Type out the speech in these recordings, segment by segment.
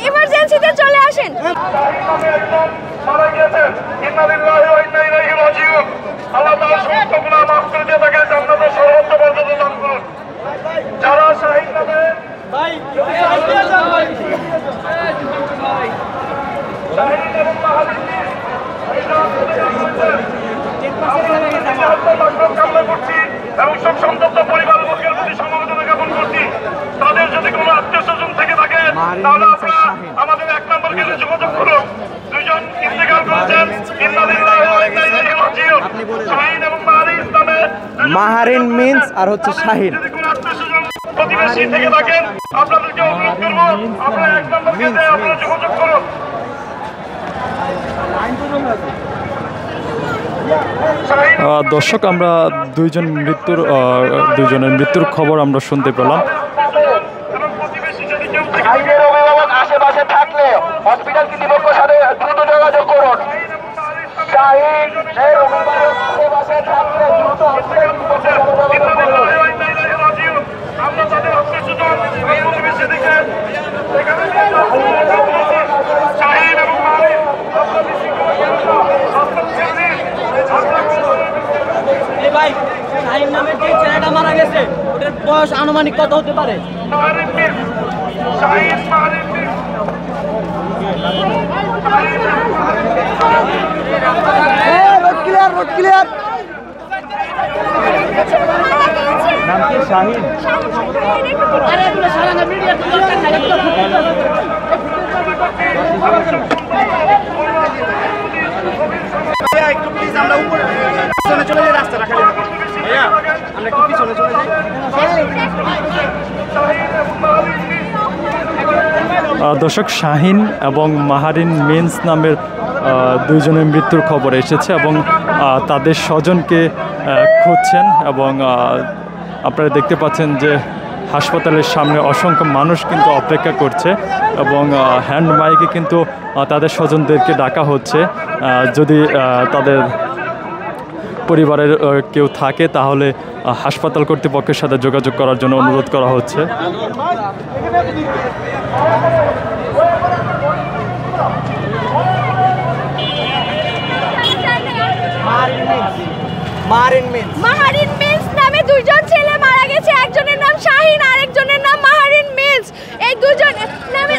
ইমার্জেন্সিতে চলে আসেন। আল্লাহ তাআলা সমস্ত গুনাহ মাফ করে দিয়ে তাকে জান্নাতের সর্বোচ্চ মর্যাদা দান করুন। যারা শাহীদ নামে শাহীদ এবং মাহাদির কামনা করছি এবং সব সন্তপ্ত পরিবারবর্গের প্রতি সমবেদনা জ্ঞাপন করছি। তাদের যদি কোনো আত্মীয় স্বজন থেকে থাকে তাহলে আপনারা আমাদের 1 নম্বর কেন্দ্রে যোগাযোগ করুন। দুইজন ইন্তেকাল করেছেন, ইন্না লিল্লাহি ওয়া ইন্না ইলাইহি রাজিউন। শাহীদ এবং মাহারিন নামে মাহারিন মিন্স আর হচ্ছে শাহীন। যদি কোনো আত্মীয় স্বজন প্রতিবেশী থেকে থাকেন আপনাদেরকে অনুরোধ করবো আপনারা 1 নম্বর কেন্দ্রে আপনারা যোগাযোগ করুন। দর্শক, আমরা দুইজনের মৃত্যুর খবর আমরা শুনতে পেলাম। শাহীদের অভিভাবক আশেপাশে থাকলে হসপিটাল কর্তৃপক্ষের সাথে দ্রুত যোগাযোগ করুন। শাহীদের অভিভাবক আশেপাশে থাকলে দ্রুত হসপিটাল কর্তৃপক্ষের সাথে যোগাযোগ করুন। আমরা তাদের আত্মীয়স্বজন প্রতিবেশী থেকে শাহীদ এবং মাহারিন ভাই, শাহীন নামের যে ছেলেটা মারা গেছে ওটার বয়স আনুমানিক কত হতে পারে? Road clear. নাম কি? শাহীন। একটু প্লিজ আমরা উপরে চলে যাই, রাস্তা রাখা ভাইয়া আমরা একটু পিছনে চলে যাই। দর্শক, শাহীন এবং মাহারিন মিন্স নামের দুইজনের মৃত্যুর খবর এসেছে এবং তাদের স্বজনকে খুঁজছেন এবং আপনারা দেখতে পাচ্ছেন যে হাসপাতালের সামনে অসংখ্য মানুষ কিন্তু অপেক্ষা করছে এবং হ্যান্ড মাইকে কিন্তু তাদের স্বজনদেরকে ডাকা হচ্ছে। যদি তাদের পরিবারের কেউ থাকে তাহলে হাসপাতাল কর্তৃপক্ষের সাথে যোগাযোগ করার জন্য অনুরোধ করা হচ্ছে। মাহারিন মিন্স নামে দুইজন ছেলে মারা গেছে। একজনের নাম শাহীন, আরেকজনের নাম মাহারিন মিন্স। এই দুজন নামে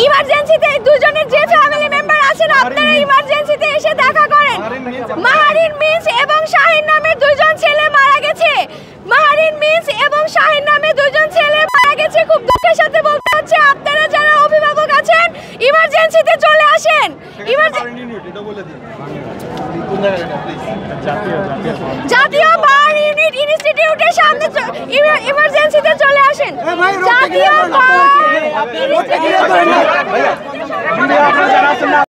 ইমার্জেন্সিতে এই দুজনের যে ফ্যামিলি মেম্বার আছেন আপনারা ইমার্জেন্সিতে এসে দেখা করেন। মাহারিন মিন্স এবং শাহীন নামে দুইজন ছেলে মারা গেছে। মাহারিন মিন্স এবং শাহীন নামে দুইজন ছেলে মারা গেছে। খুব দুঃখের সাথে বলতে হচ্ছে আপনারা যারা অভিভাবক আছেন ইমার্জেন্সিতে চলে আসেন। জাতীয় বার ইউনিট ইনস্টিটিউটের সামনে ইমার্জেন্সিতে চলে আসেন। জাতীয় বার